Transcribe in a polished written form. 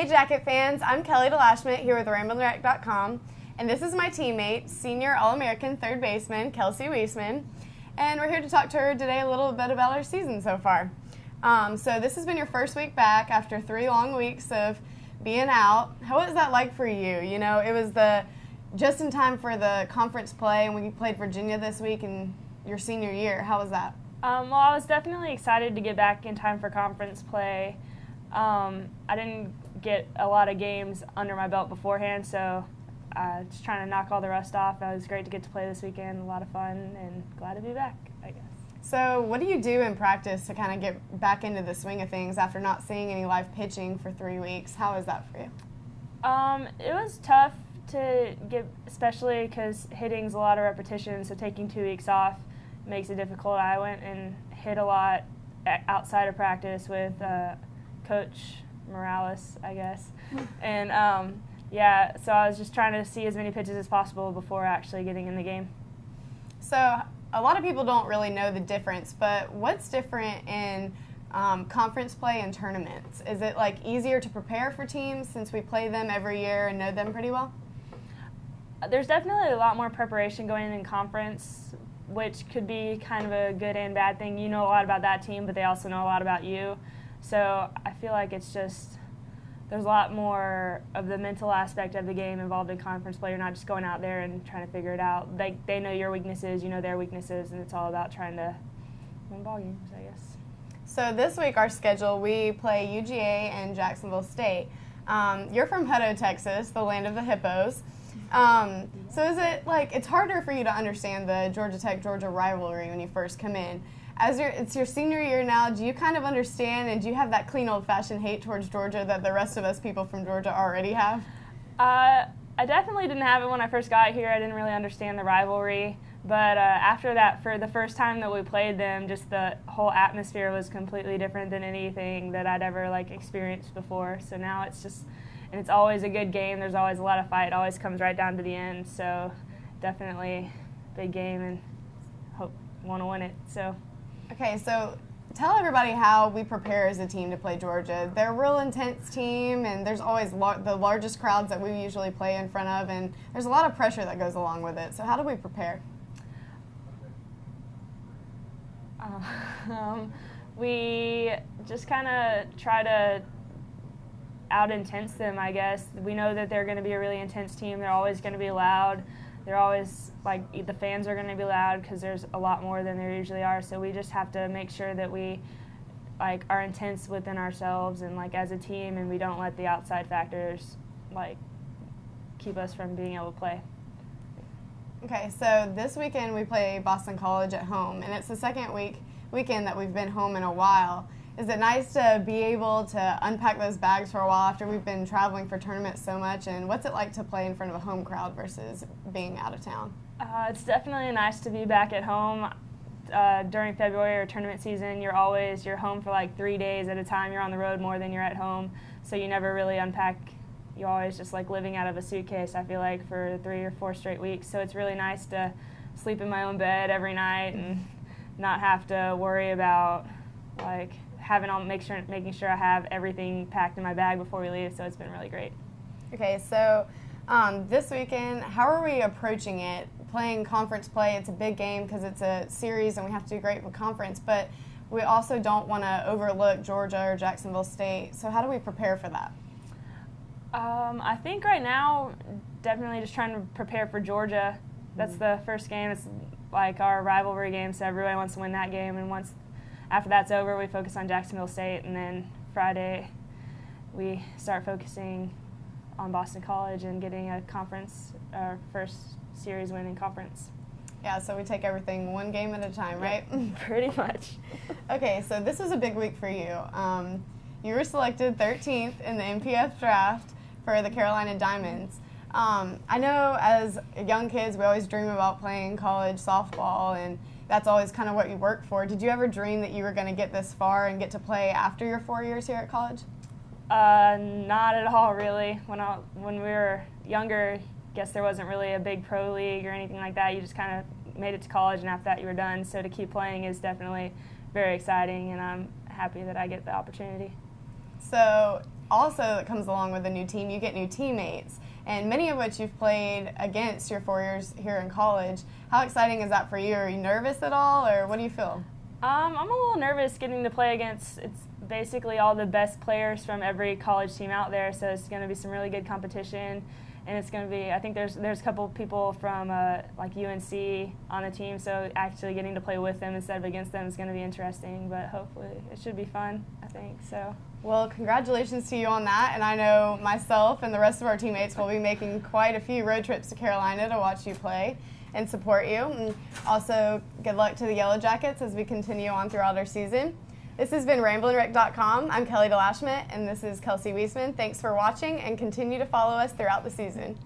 Hey Jacket fans, I'm Kelly Delashmit here with RamblinRec.com, and this is my teammate, senior All-American third baseman, Kelsi Weseman, and we're here to talk to her today a little bit about our season so far. So this has been your first week back after 3 long weeks of being out. How was that like for you? You know, it was just in time for the conference play, and we played Virginia this week in your senior year. How was that? Well, I was definitely excited to get back in time for conference play. I didn't get a lot of games under my belt beforehand, so just trying to knock all the rust off. It was great to get to play this weekend, a lot of fun, and glad to be back, I guess. So what do you do in practice to kind of get back into the swing of things after not seeing any live pitching for 3 weeks? How was that for you? It was tough to get, especially because hitting's a lot of repetition, so taking 2 weeks off makes it difficult. I went and hit a lot outside of practice with Coach Morales, I guess. And yeah, so I was just trying to see as many pitches as possible before actually getting in the game. So a lot of people don't really know the difference, but what's different in conference play and tournaments? Is it like easier to prepare for teams since we play them every year and know them pretty well? There's definitely a lot more preparation going in conference, which could be kind of a good and bad thing. You know a lot about that team, but they also know a lot about you. So I feel like it's just, there's a lot more of the mental aspect of the game involved in conference play. You're not just going out there and trying to figure it out. They know your weaknesses, you know their weaknesses, and it's all about trying to win ball games, I guess. So this week, our schedule, we play UGA and Jacksonville State. You're from Hutto, Texas, the land of the hippos. So is it like, it's harder for you to understand the Georgia Tech-Georgia rivalry when you first come in. It's your senior year now, do you kind of understand, and do you have that clean old-fashioned hate towards Georgia that the rest of us people from Georgia already have? I definitely didn't have it when I first got here. I didn't really understand the rivalry. But after that, for the first time that we played them, just the whole atmosphere was completely different than anything that I'd ever experienced before. So now it's just, and it's always a good game. There's always a lot of fight. It always comes right down to the end. So definitely big game, and want to win it. So. Okay, so tell everybody how we prepare as a team to play Georgia. They're a real intense team, and there's always the largest crowds that we usually play in front of, and there's a lot of pressure that goes along with it. So how do we prepare? We just kind of try to out-intense them, I guess. We know that they're going to be a really intense team. They're always going to be loud. They're always, the fans are going to be loud because there's a lot more than there usually are. So we just have to make sure that we, are intense within ourselves and, as a team, and we don't let the outside factors, keep us from being able to play. Okay, so this weekend we play Boston College at home, and it's the second weekend that we've been home in a while. Is it nice to be able to unpack those bags for a while after we've been traveling for tournaments so much, and what's it like to play in front of a home crowd versus being out of town? It's definitely nice to be back at home. During February or tournament season, you're home for 3 days at a time. You're on the road more than you're at home, so you never really unpack. You're always just living out of a suitcase, I feel like, for 3 or 4 straight weeks. So it's really nice to sleep in my own bed every night and not have to worry about making sure I have everything packed in my bag before we leave. So it's been really great. Okay, so this weekend, how are we approaching it? Playing conference play, it's a big game because it's a series and we have to do great with conference, but we also don't want to overlook Georgia or Jacksonville State. So how do we prepare for that? I think right now, definitely just trying to prepare for Georgia. That's the first game. It's our rivalry game, so everybody wants to win that game. And after that's over, we focus on Jacksonville State, and then Friday we start focusing on Boston College and getting our first series win in conference. Yeah, so we take everything one game at a time, right? Pretty much. Okay, so this was a big week for you. You were selected 13th in the MPF draft for the Carolina Diamonds. I know as young kids we always dream about playing college softball, and that's always kind of what you work for. Did you ever dream that you were going to get this far and get to play after your 4 years here at college? Not at all, really. When we were younger, I guess there wasn't really a big pro league or anything like that. You just kind of made it to college, and after that you were done. So to keep playing is definitely very exciting, and I'm happy that I get the opportunity. So also that comes along with a new team, you get new teammates, and many of which you've played against your 4 years here in college. How exciting is that for you? Are you nervous at all, or what do you feel? I'm a little nervous getting to play against basically all the best players from every college team out there, so it's going to be some really good competition. And it's going to be, I think there's a couple people from like UNC on the team, so actually getting to play with them instead of against them is going to be interesting, but hopefully it should be fun, I think. So. Well, congratulations to you on that, and I know myself and the rest of our teammates will be making quite a few road trips to Carolina to watch you play and support you. And also, good luck to the Yellow Jackets as we continue on throughout our season. This has been RamblinWreck.com. I'm Kelly Delashmit, and this is Kelsi Weseman. Thanks for watching, and continue to follow us throughout the season.